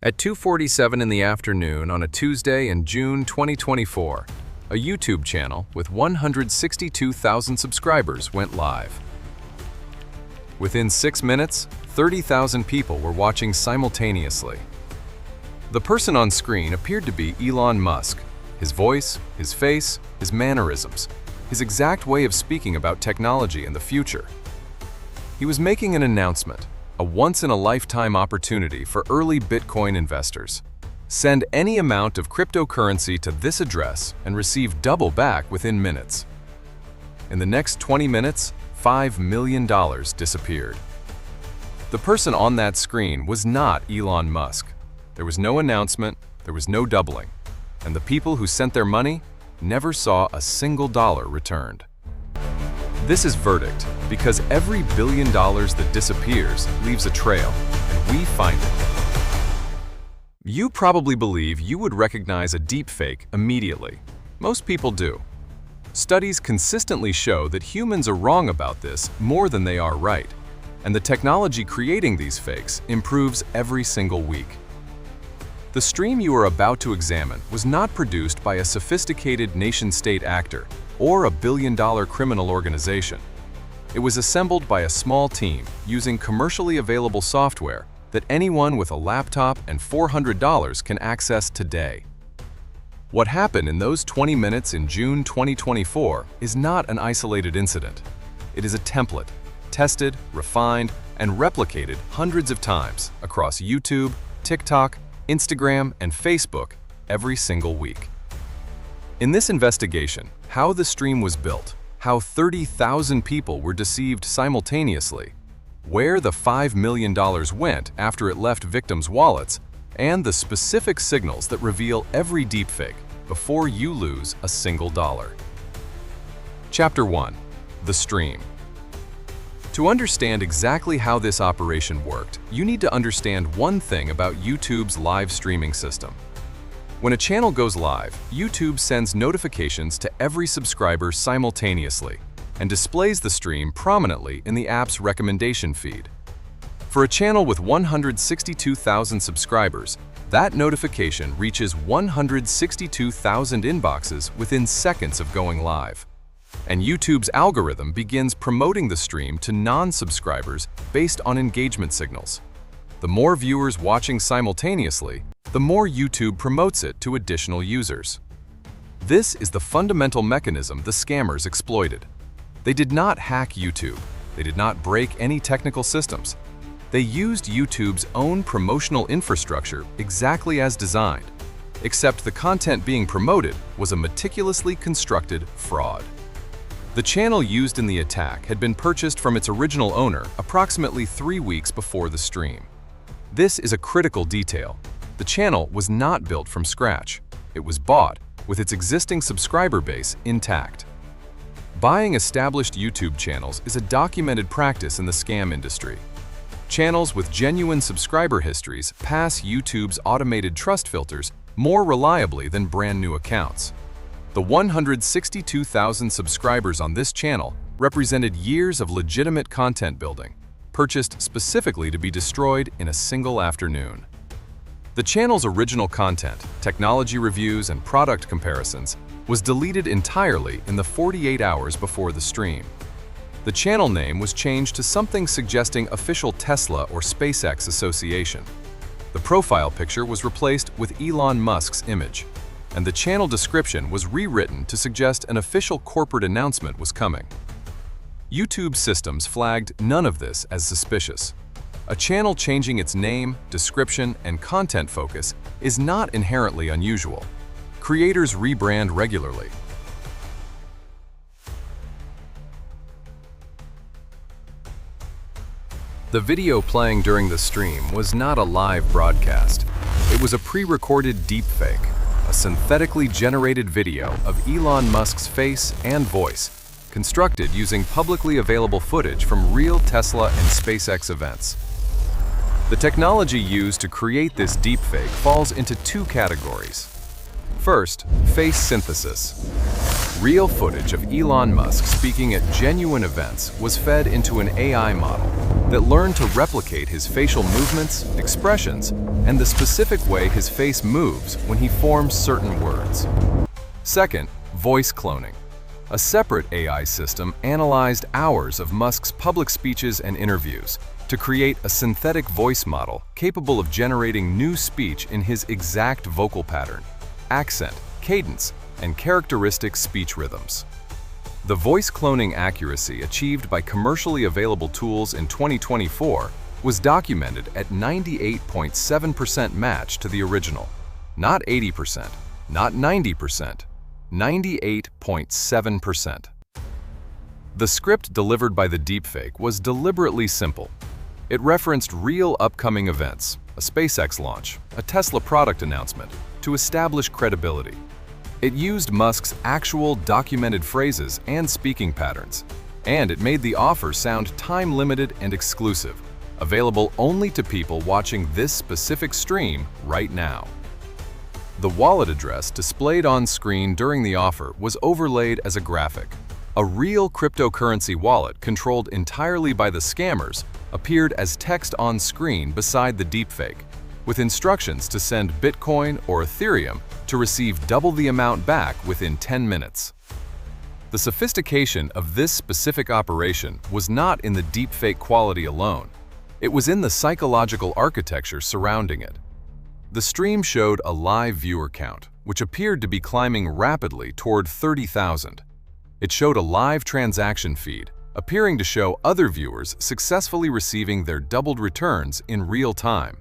At 2:47 in the afternoon on a Tuesday in June 2024, a YouTube channel with 162,000 subscribers went live. Within 6 minutes, 30,000 people were watching simultaneously. The person on screen appeared to be Elon Musk. His voice, his face, his mannerisms, his exact way of speaking about technology and the future. He was making an announcement, a once-in-a-lifetime opportunity for early Bitcoin investors. Send any amount of cryptocurrency to this address and receive double back within minutes. In the next 20 minutes, $5 million disappeared. The person on that screen was not Elon Musk. There was no announcement, there was no doubling, and the people who sent their money never saw a single dollar returned. This is Verdict, because every $1 billion that disappears leaves a trail, and we find it. You probably believe you would recognize a deepfake immediately. Most people do. Studies consistently show that humans are wrong about this more than they are right, and the technology creating these fakes improves every single week. The stream you are about to examine was not produced by a sophisticated nation-state actor or a billion-dollar criminal organization. It was assembled by a small team using commercially available software that anyone with a laptop and $400 can access today. What happened in those 20 minutes in June 2024 is not an isolated incident. It is a template, tested, refined, and replicated hundreds of times across YouTube, TikTok, Instagram, and Facebook every single week. In this investigation, how the stream was built, how 30,000 people were deceived simultaneously, where the $5 million went after it left victims' wallets, and the specific signals that reveal every deepfake before you lose a single dollar. Chapter 1. The Stream. To understand exactly how this operation worked, you need to understand one thing about YouTube's live streaming system. When a channel goes live, YouTube sends notifications to every subscriber simultaneously and displays the stream prominently in the app's recommendation feed. For a channel with 162,000 subscribers, that notification reaches 162,000 inboxes within seconds of going live. And YouTube's algorithm begins promoting the stream to non-subscribers based on engagement signals. The more viewers watching simultaneously, the more YouTube promotes it to additional users. This is the fundamental mechanism the scammers exploited. They did not hack YouTube. They did not break any technical systems. They used YouTube's own promotional infrastructure exactly as designed, except the content being promoted was a meticulously constructed fraud. The channel used in the attack had been purchased from its original owner approximately 3 weeks before the stream. This is a critical detail. The channel was not built from scratch. It was bought with its existing subscriber base intact. Buying established YouTube channels is a documented practice in the scam industry. Channels with genuine subscriber histories pass YouTube's automated trust filters more reliably than brand new accounts. The 162,000 subscribers on this channel represented years of legitimate content building, purchased specifically to be destroyed in a single afternoon. The channel's original content, technology reviews, and product comparisons was deleted entirely in the 48 hours before the stream. The channel name was changed to something suggesting official Tesla or SpaceX association. The profile picture was replaced with Elon Musk's image, and the channel description was rewritten to suggest an official corporate announcement was coming. YouTube systems flagged none of this as suspicious. A channel changing its name, description, and content focus is not inherently unusual. Creators rebrand regularly. The video playing during the stream was not a live broadcast. It was a pre-recorded deepfake, a synthetically generated video of Elon Musk's face and voice, constructed using publicly available footage from real Tesla and SpaceX events. The technology used to create this deepfake falls into 2 categories. First, face synthesis. Real footage of Elon Musk speaking at genuine events was fed into an AI model that learned to replicate his facial movements, expressions, and the specific way his face moves when he forms certain words. Second, voice cloning. A separate AI system analyzed hours of Musk's public speeches and interviews to create a synthetic voice model capable of generating new speech in his exact vocal pattern, accent, cadence, and characteristic speech rhythms. The voice cloning accuracy achieved by commercially available tools in 2024 was documented at 98.7% match to the original. Not 80%, not 90%, 98.7%. The script delivered by the deepfake was deliberately simple. It referenced real upcoming events, a SpaceX launch, a Tesla product announcement, to establish credibility. It used Musk's actual documented phrases and speaking patterns, and it made the offer sound time-limited and exclusive, available only to people watching this specific stream right now. The wallet address displayed on screen during the offer was overlaid as a graphic. A real cryptocurrency wallet controlled entirely by the scammers appeared as text on screen beside the deepfake, with instructions to send Bitcoin or Ethereum to receive double the amount back within 10 minutes. The sophistication of this specific operation was not in the deepfake quality alone. It was in the psychological architecture surrounding it. The stream showed a live viewer count, which appeared to be climbing rapidly toward 30,000. It showed a live transaction feed, appearing to show other viewers successfully receiving their doubled returns in real time.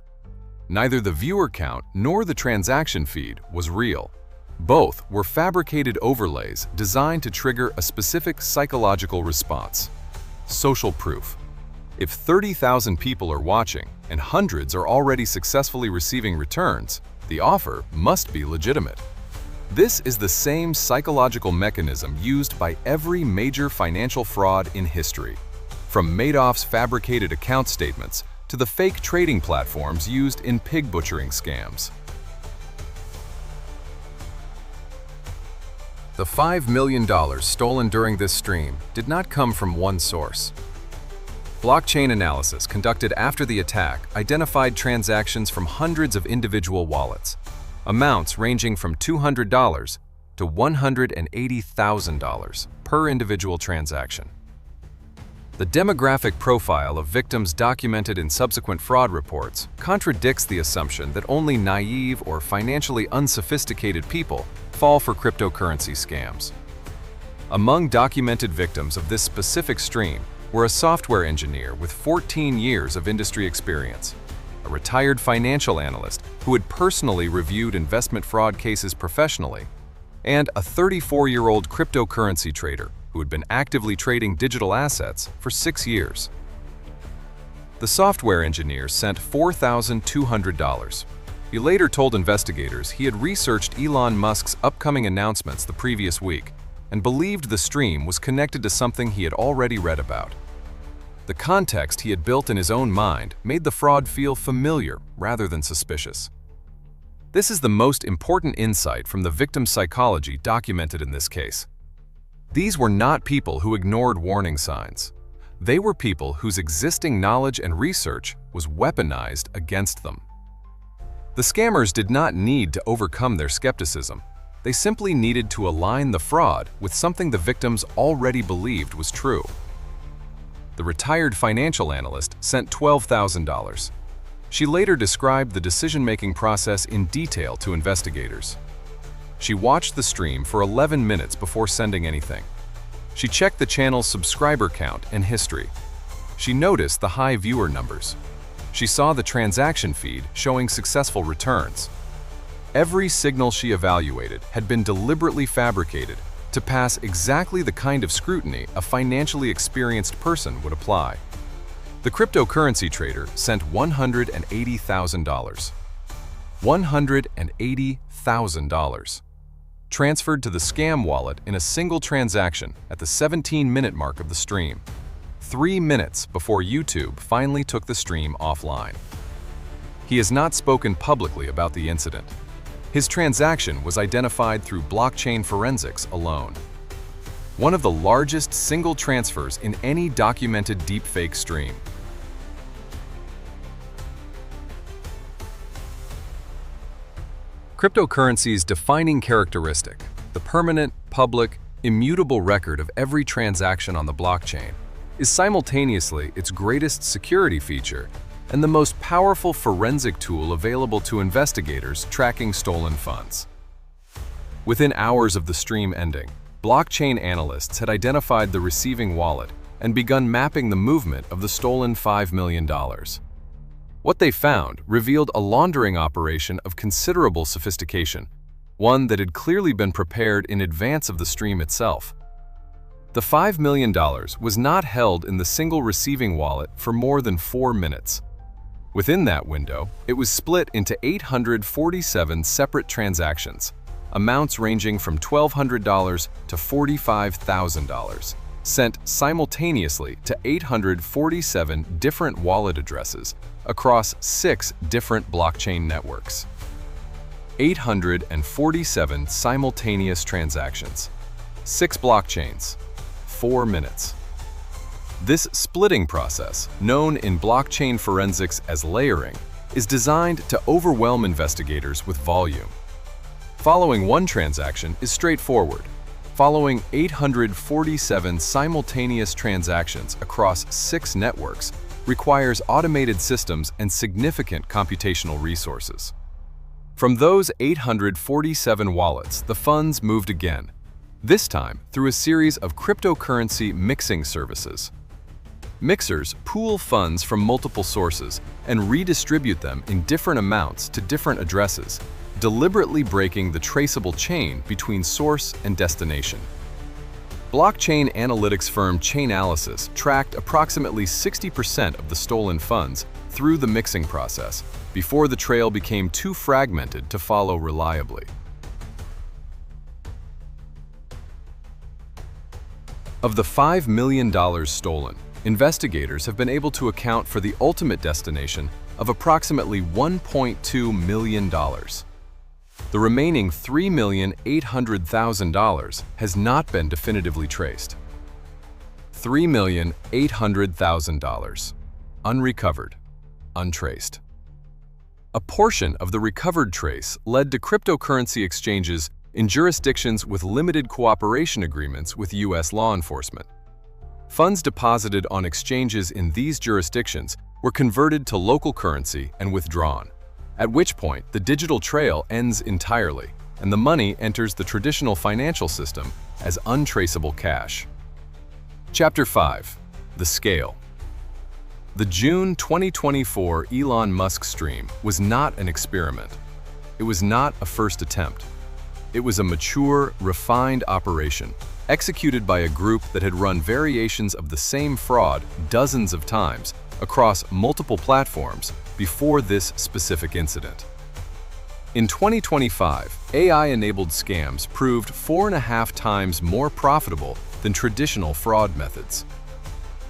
Neither the viewer count nor the transaction feed was real. Both were fabricated overlays designed to trigger a specific psychological response. Social proof. If 30,000 people are watching and hundreds are already successfully receiving returns, the offer must be legitimate. This is the same psychological mechanism used by every major financial fraud in history, from Madoff's fabricated account statements to the fake trading platforms used in pig butchering scams. The $5 million stolen during this stream did not come from one source. Blockchain analysis conducted after the attack identified transactions from hundreds of individual wallets, amounts ranging from $200 to $180,000 per individual transaction. The demographic profile of victims documented in subsequent fraud reports contradicts the assumption that only naive or financially unsophisticated people fall for cryptocurrency scams. Among documented victims of this specific stream were a software engineer with 14 years of industry experience, a retired financial analyst who had personally reviewed investment fraud cases professionally, and a 34-year-old cryptocurrency trader who had been actively trading digital assets for 6 years. The software engineer sent $4,200. He later told investigators he had researched Elon Musk's upcoming announcements the previous week and believed the stream was connected to something he had already read about. The context he had built in his own mind made the fraud feel familiar rather than suspicious. This is the most important insight from the victim's psychology documented in this case. These were not people who ignored warning signs. They were people whose existing knowledge and research was weaponized against them. The scammers did not need to overcome their skepticism. They simply needed to align the fraud with something the victims already believed was true. The retired financial analyst sent $12,000. She later described the decision-making process in detail to investigators. She watched the stream for 11 minutes before sending anything. She checked the channel's subscriber count and history. She noticed the high viewer numbers. She saw the transaction feed showing successful returns. Every signal she evaluated had been deliberately fabricated to pass exactly the kind of scrutiny a financially experienced person would apply. The cryptocurrency trader sent $180,000. $180,000. Transferred to the scam wallet in a single transaction at the 17-minute mark of the stream, 3 minutes before YouTube finally took the stream offline. He has not spoken publicly about the incident. His transaction was identified through blockchain forensics alone. one of the largest single transfers in any documented deepfake stream. Cryptocurrency's defining characteristic, the permanent, public, immutable record of every transaction on the blockchain, is simultaneously its greatest security feature and the most powerful forensic tool available to investigators tracking stolen funds. Within hours of the stream ending, blockchain analysts had identified the receiving wallet and begun mapping the movement of the stolen $5 million. What they found revealed a laundering operation of considerable sophistication, one that had clearly been prepared in advance of the stream itself. The $5 million was not held in the single receiving wallet for more than 4 minutes. Within that window, it was split into 847 separate transactions, amounts ranging from $1,200 to $45,000, sent simultaneously to 847 different wallet addresses across 6 different blockchain networks. 847 simultaneous transactions, 6 blockchains, 4 minutes. This splitting process, known in blockchain forensics as layering, is designed to overwhelm investigators with volume. Following one transaction is straightforward. Following 847 simultaneous transactions across 6 networks requires automated systems and significant computational resources. From those 847 wallets, the funds moved again, this time through a series of cryptocurrency mixing services. Mixers pool funds from multiple sources and redistribute them in different amounts to different addresses, deliberately breaking the traceable chain between source and destination. Blockchain analytics firm Chainalysis tracked approximately 60% of the stolen funds through the mixing process before the trail became too fragmented to follow reliably. Of the $5 million stolen, investigators have been able to account for the ultimate destination of approximately $1.2 million. The remaining $3,800,000 has not been definitively traced. $3,800,000. Unrecovered. Untraced. A portion of the recovered trace led to cryptocurrency exchanges in jurisdictions with limited cooperation agreements with U.S. law enforcement. Funds deposited on exchanges in these jurisdictions were converted to local currency and withdrawn, at which point the digital trail ends entirely and the money enters the traditional financial system as untraceable cash. Chapter 5. The Scale. The June 2024 Elon Musk stream was not an experiment. It was not a first attempt. It was a mature, refined operation, executed by a group that had run variations of the same fraud dozens of times across multiple platforms before this specific incident. In 2025, AI-enabled scams proved 4.5 times more profitable than traditional fraud methods.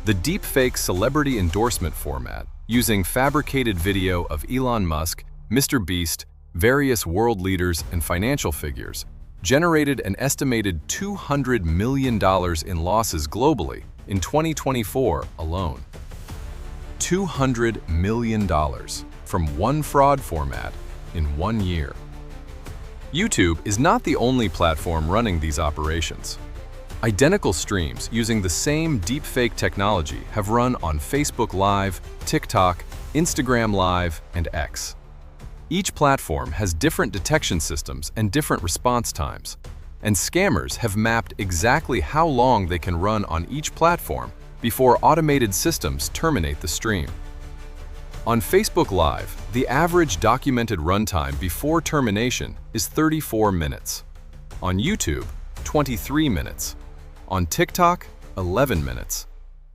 The deepfake celebrity endorsement format, using fabricated video of Elon Musk, Mr. Beast, various world leaders and financial figures, generated an estimated $200 million in losses globally in 2024 alone. $200 million from one fraud format in 1 year. YouTube is not the only platform running these operations. Identical streams using the same deepfake technology have run on Facebook Live, TikTok, Instagram Live, and X. Each platform has different detection systems and different response times, and scammers have mapped exactly how long they can run on each platform before automated systems terminate the stream. On Facebook Live, the average documented runtime before termination is 34 minutes. On YouTube, 23 minutes. On TikTok, 11 minutes.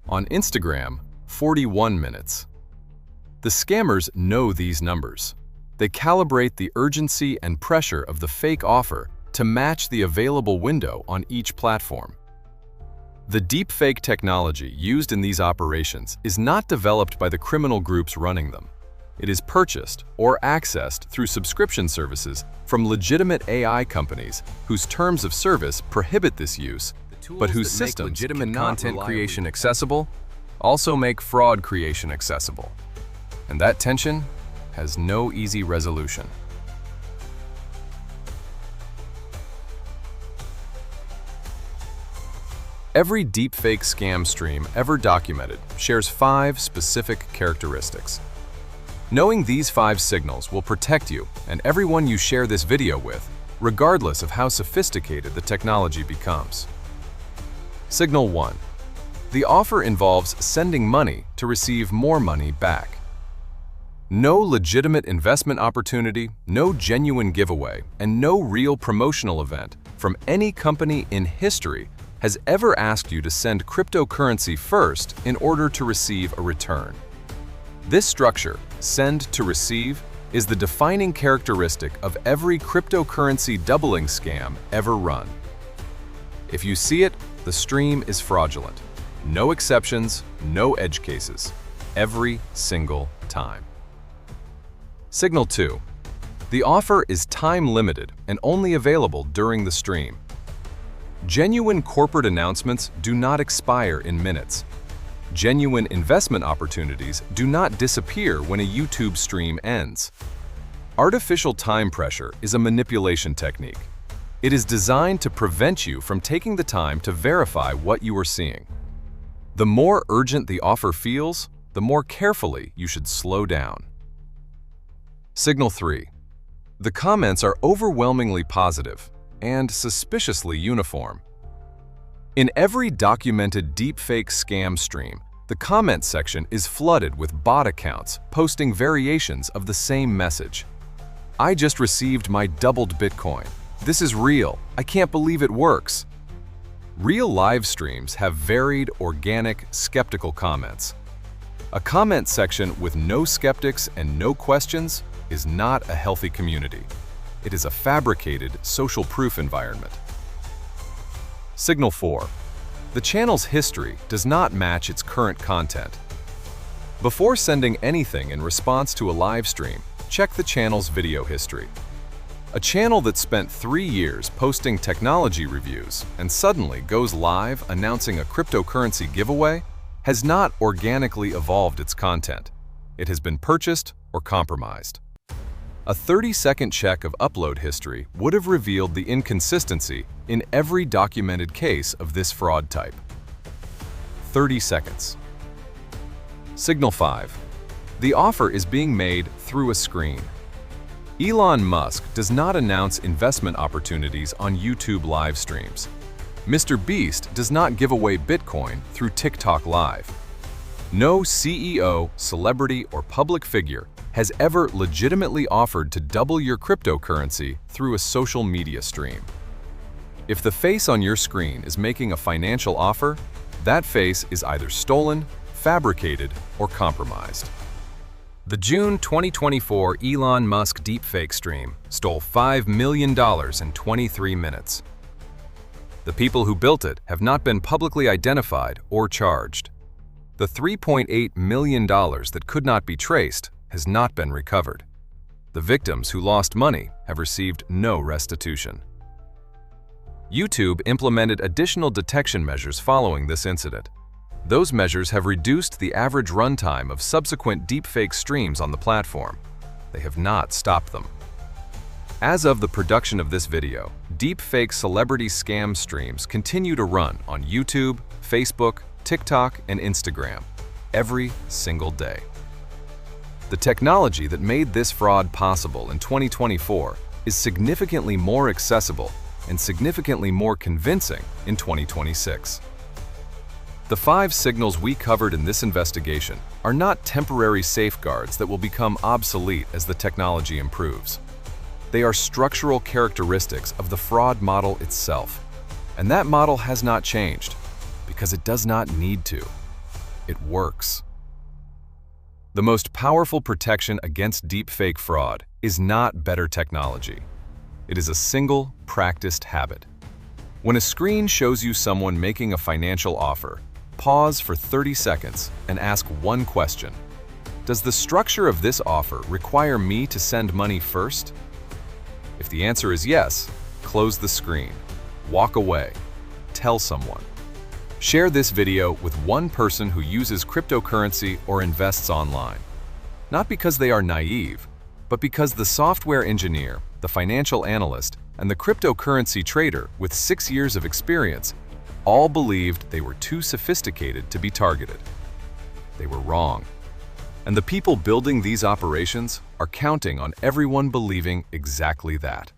On Instagram, 41 minutes. The scammers know these numbers. They calibrate the urgency and pressure of the fake offer to match the available window on each platform. The deepfake technology used in these operations is not developed by the criminal groups running them. It is purchased or accessed through subscription services from legitimate AI companies whose terms of service prohibit this use but whose systems make content creation accessible also make fraud creation accessible. And that tension has no easy resolution. Every deepfake scam stream ever documented shares 5 specific characteristics. Knowing these 5 signals will protect you and everyone you share this video with, regardless of how sophisticated the technology becomes. Signal 1. The offer involves sending money to receive more money back. No legitimate investment opportunity, no genuine giveaway, and no real promotional event from any company in history has ever asked you to send cryptocurrency first in order to receive a return. This structure, send to receive, is the defining characteristic of every cryptocurrency doubling scam ever run. If you see it, the stream is fraudulent. No exceptions, no edge cases. Every single time. Signal 2. The offer is time-limited and only available during the stream. Genuine corporate announcements do not expire in minutes. Genuine investment opportunities do not disappear when a YouTube stream ends. Artificial time pressure is a manipulation technique. It is designed to prevent you from taking the time to verify what you are seeing. The more urgent the offer feels, the more carefully you should slow down. Signal 3. The comments are overwhelmingly positive and suspiciously uniform. In every documented deepfake scam stream, the comment section is flooded with bot accounts posting variations of the same message. I just received my doubled Bitcoin. This is real. I can't believe it works. Real live streams have varied, organic, skeptical comments. A comment section with no skeptics and no questions is not a healthy community. It is a fabricated, social proof environment. Signal 4. The channel's history does not match its current content. Before sending anything in response to a live stream, check the channel's video history. A channel that spent 3 years posting technology reviews and suddenly goes live announcing a cryptocurrency giveaway has not organically evolved its content. It has been purchased or compromised. A 30-second check of upload history would have revealed the inconsistency in every documented case of this fraud type. 30 seconds. Signal 5. The offer is being made through a screen. Elon Musk does not announce investment opportunities on YouTube live streams. Mr. Beast does not give away Bitcoin through TikTok Live. No CEO, celebrity, or public figure has ever legitimately offered to double your cryptocurrency through a social media stream. If the face on your screen is making a financial offer, that face is either stolen, fabricated, or compromised. The June 2024 Elon Musk deepfake stream stole $5 million in 23 minutes. The people who built it have not been publicly identified or charged. The $3.8 million that could not be traced has not been recovered. The victims who lost money have received no restitution. YouTube implemented additional detection measures following this incident. Those measures have reduced the average runtime of subsequent deepfake streams on the platform. They have not stopped them. As of the production of this video, deepfake celebrity scam streams continue to run on YouTube, Facebook, TikTok, and Instagram every single day. The technology that made this fraud possible in 2024 is significantly more accessible and significantly more convincing in 2026. The 5 signals we covered in this investigation are not temporary safeguards that will become obsolete as the technology improves. They are structural characteristics of the fraud model itself, and that model has not changed because it does not need to. It works. The most powerful protection against deepfake fraud is not better technology. It is a single, practiced habit. When a screen shows you someone making a financial offer, pause for 30 seconds and ask one question. Does the structure of this offer require me to send money first? If the answer is yes, close the screen. Walk away. tell someone. Share this video with one person who uses cryptocurrency or invests online. Not because they are naive, but because the software engineer, the financial analyst, and the cryptocurrency trader with 6 years of experience all believed they were too sophisticated to be targeted. They were wrong. And the people building these operations are counting on everyone believing exactly that.